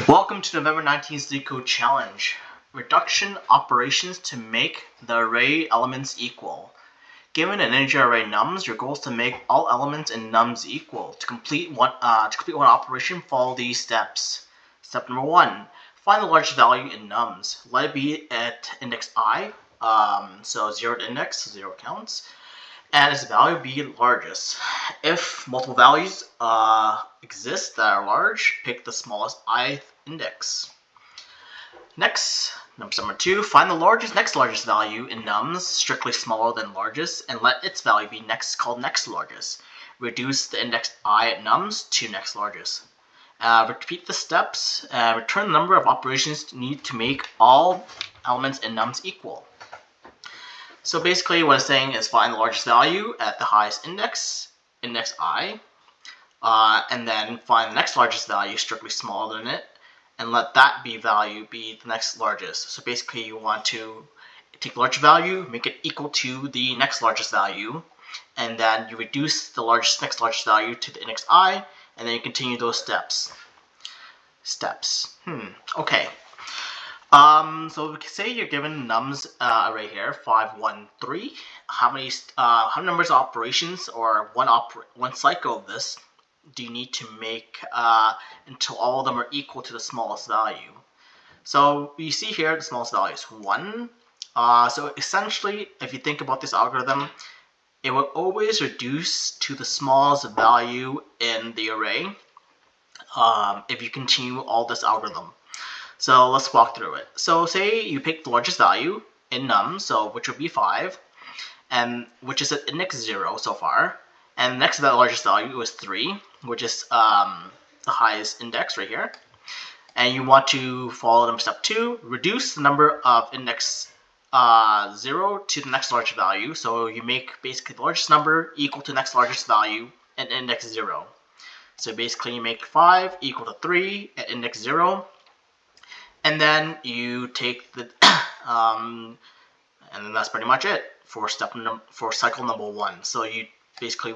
Welcome to November 19th LeetCode Challenge. Reduction operations to make the array elements equal. Given an integer array nums, your goal is to make all elements in nums equal. To complete one operation, follow these steps. Step number 1: find the largest value in nums. Let it be at index I, so 0 index, 0 counts, and its value be largest. If multiple values exist that are large, pick the smallest ith index. Next, number 2, find the next largest value in nums, strictly smaller than largest, and let its value be called next largest. Reduce the index I at nums to next largest. Repeat the steps. Return the number of operations needed to make all elements in nums equal. So basically what it's saying is find the largest value at the highest index, index I, and then find the next largest value strictly smaller than it, and let that value be the next largest. So basically you want to take the largest value, make it equal to the next largest value, and then you reduce the next largest value to the index I, and then you continue those steps. Okay. So say you're given nums array here, 5, 1, 3. How many numbers of operations or one cycle of this do you need to make until all of them are equal to the smallest value? So you see here the smallest value is 1. So essentially, if you think about this algorithm, it will always reduce to the smallest value in the array if you continue all this algorithm. So let's walk through it. So say you pick the largest value in num, so which would be 5, and which is at index 0 so far. And the next largest value is 3, which is the highest index right here. And you want to follow them step 2, reduce the number of index 0 to the next largest value. So you make basically the largest number equal to the next largest value at index 0. So basically you make 5 equal to 3 at index 0. And then you take the, and then that's pretty much it for cycle number 1. So we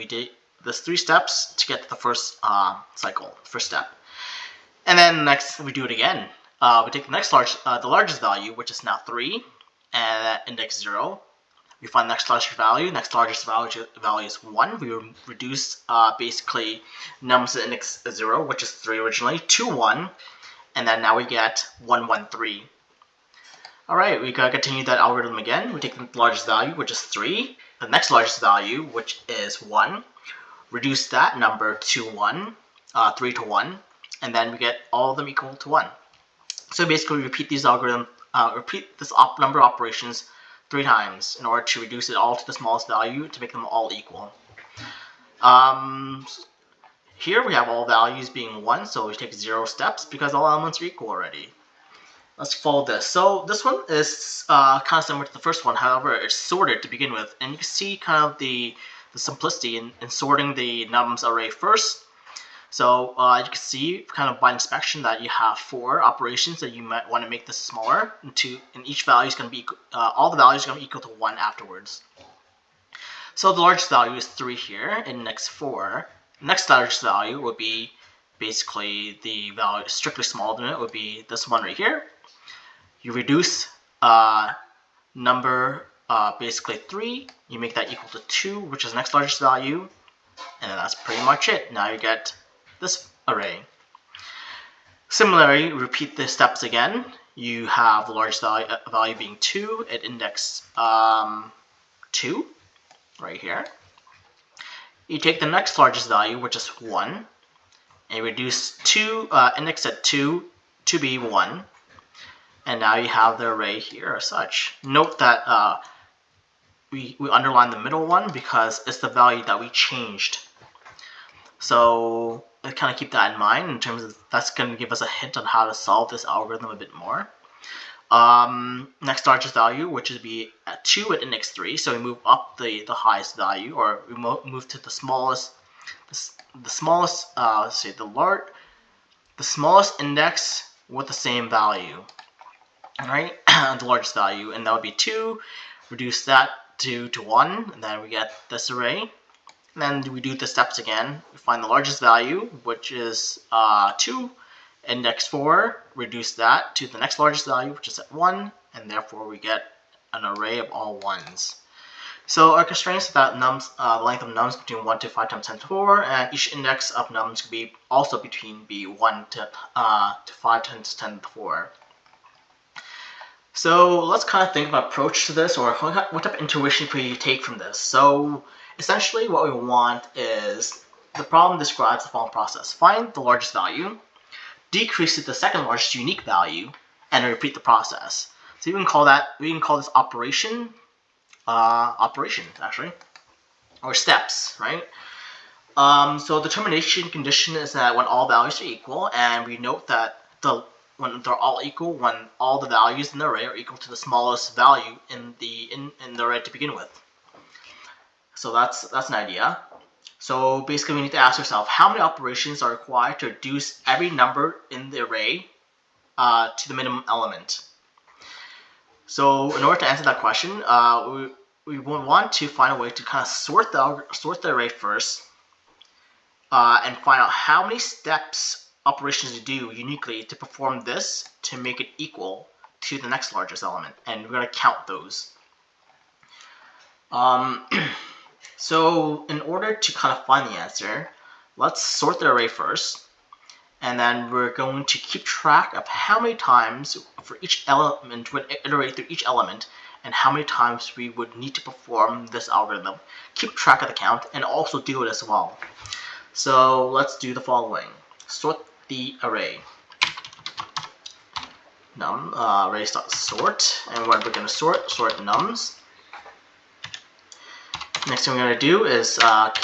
did this 3 steps to get to the first first step. And then next we do it again. We take the largest value, which is now 3, and at index 0. We find the next largest value. Next largest value is 1. We reduce basically nums at index 0, which is 3 originally, to 1. And then now we get 1, 1, 3. Alright, we gotta continue that algorithm again. We take the largest value, which is 3, the next largest value, which is 1, reduce that number to 1, 3 to 1, and then we get all of them equal to 1. So basically we repeat this number of operations 3 times in order to reduce it all to the smallest value to make them all equal. Here we have all values being 1, so we take 0 steps because all elements are equal already. Let's follow this. So this one is kind of similar to the first one, however it's sorted to begin with, and you can see kind of the simplicity in sorting the nums array first. So you can see kind of by inspection that you have 4 operations that you might want to make this smaller, and each value is going to be all the values are going to be equal to 1 afterwards. So the largest value is 3 here in index 4. Next largest value would be basically the value strictly smaller than it would be this one right here. You reduce number basically 3, you make that equal to 2, which is the next largest value, and then that's pretty much it. Now you get this array. Similarly, repeat the steps again. You have the largest value being 2 at index 2 right here. You take the next largest value, which is 1, and reduce index at 2 to be 1. And now you have the array here as such. Note that we underline the middle one because it's the value that we changed. So kind of keep that in mind in terms of that's going to give us a hint on how to solve this algorithm a bit more. Next largest value, which would be at 2 at index 3, so we move up the highest value, or we move to the smallest index with the same value. Alright, the largest value, and that would be 2. Reduce that to 1, and then we get this array. And then we do the steps again. We find the largest value, which is 2, Index 4, reduce that to the next largest value, which is at 1, and therefore we get an array of all 1s. So our constraints is that nums, the length of nums between 1 to 5 times 10 to the 4, and each index of nums could be also between 1 to 5 times 10 to the 4. So let's kind of think of an approach to this, or what type of intuition can we take from this. So essentially what we want is, the problem describes the following process. Find the largest value, decrease it to the second largest unique value, and repeat the process. So we can call this operations actually, or steps, right? So the termination condition is that when all values are equal, and we note that when they're all equal, when all the values in the array are equal to the smallest value in the array to begin with. So that's an idea. So basically we need to ask ourselves, how many operations are required to reduce every number in the array to the minimum element? So in order to answer that question, we would want to find a way to kind of sort the array first, and find out how many steps operations to do uniquely to perform this to make it equal to the next largest element, and we're going to count those. So in order to kind of find the answer, let's sort the array first, and then we're going to keep track of how many times for each element would iterate through each element, and how many times we would need to perform this algorithm. Keep track of the count and also do it as well. So let's do the following. Sort the array. Array.sort, and what we're going to sort nums. Next thing we're going to do is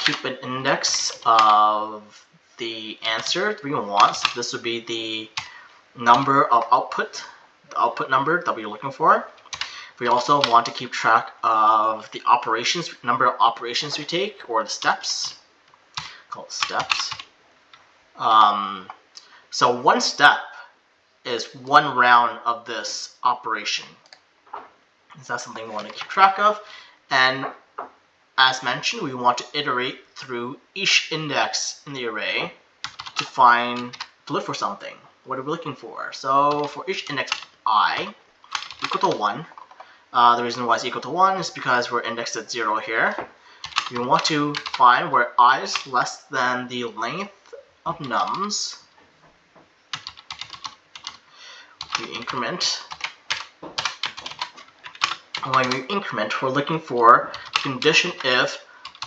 keep an index of the answer that we want. So this would be the number of output, the output number that we're looking for. We also want to keep track of the operations, number of operations we take, or the steps. Call it steps. So one step is one round of this operation. Is that something we want to keep track of? And as mentioned, we want to iterate through each index in the array to look for something. What are we looking for? So for each index I equal to 1, the reason why it's equal to 1 is because we're indexed at 0 here. We want to find where I is less than the length of nums. We increment. When we increment, we're looking for the condition if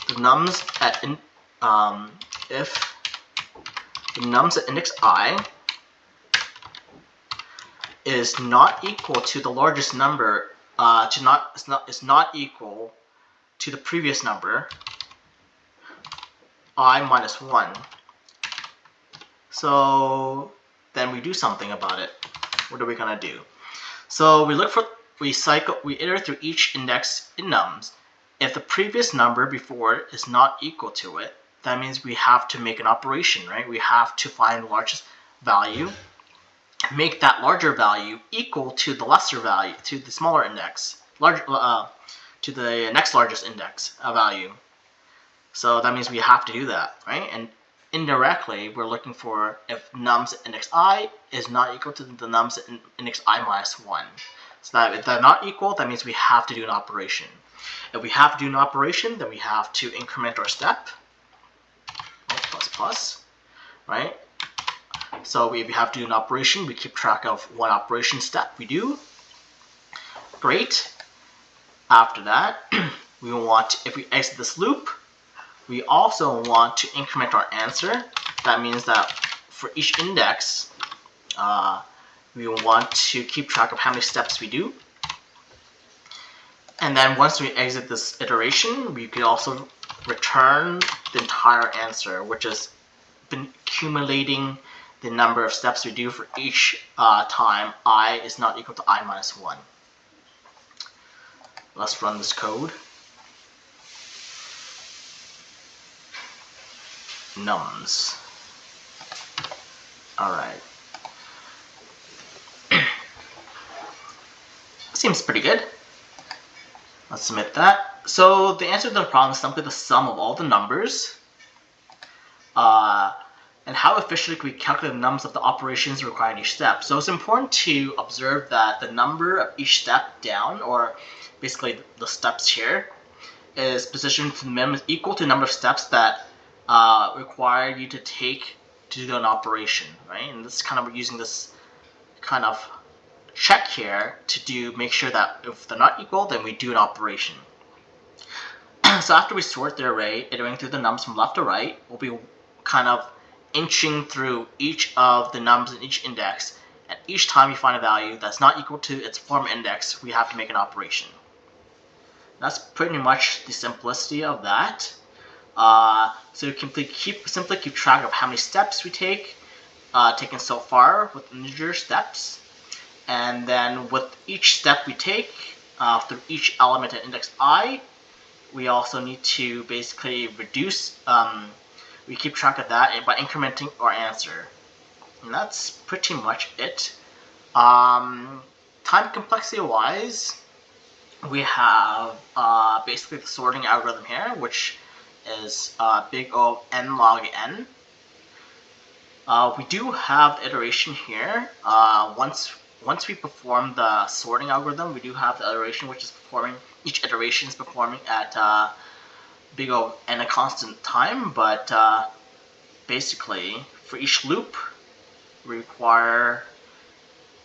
the nums at index I is not equal to the largest number, is not equal to the previous number, I minus 1. So then we do something about it. What are we gonna do? So we iterate through each index in nums. If the previous number before it is not equal to it, that means we have to make an operation, right? We have to find the largest value, make that larger value equal to the lesser value, to the smaller index, to the next largest index value. So that means we have to do that, right? And indirectly, we're looking for if nums at index I is not equal to the nums at index I minus 1. So that if they're not equal, that means we have to do an operation. If we have to do an operation, then we have to increment our step, plus, right? So if we have to do an operation, we keep track of what operation step we do. Great. After that, we want, if we exit this loop, we also want to increment our answer. That means that for each index, we want to keep track of how many steps we do. And then once we exit this iteration, we can also return the entire answer, which has been accumulating the number of steps we do for each time I is not equal to I minus 1. Let's run this code. Nums. Alright. Seems pretty good. Let's submit that. So the answer to the problem is simply the sum of all the numbers. And And how efficiently can we calculate the nums of the operations required in each step? So it's important to observe that the number of each step down, or basically the steps here, is positioned to the minimum equal to the number of steps that require you to take to do an operation, right? And this is kind of using this kind of check here to make sure that if they're not equal, then we do an operation. So after we sort the array, iterating through the nums from left to right, we'll be kind of inching through each of the nums in each index, and each time you find a value that's not equal to its former index, we have to make an operation. That's pretty much the simplicity of that. So you can simply keep track of how many steps we taken so far with integer steps, and then with each step we take through each element at index I, we also need to basically reduce. We keep track of that by incrementing our answer, and that's pretty much it. Time complexity wise, we have basically the sorting algorithm here, which is big O n log n. We do have the iteration here. Once we perform the sorting algorithm, we do have the iteration, which is performing, each iteration is performing at big O n a constant time, but basically for each loop we require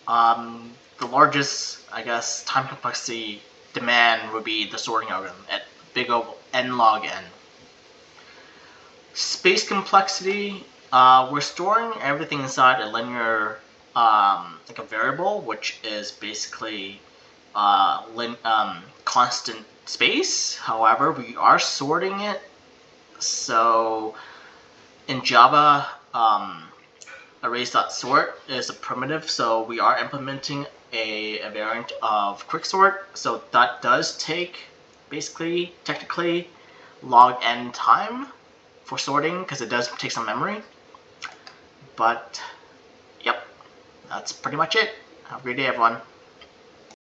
the largest, I guess, time complexity demand would be the sorting algorithm at big O n log n. Space complexity, we're storing everything inside a linear, like a variable, which is basically constant space. However, we are sorting it. So in Java, arrays.sort is a primitive, so we are implementing a variant of quicksort. So that does take basically, technically, log n time for sorting, because it does take some memory. But yep, that's pretty much it. Have a great day, everyone.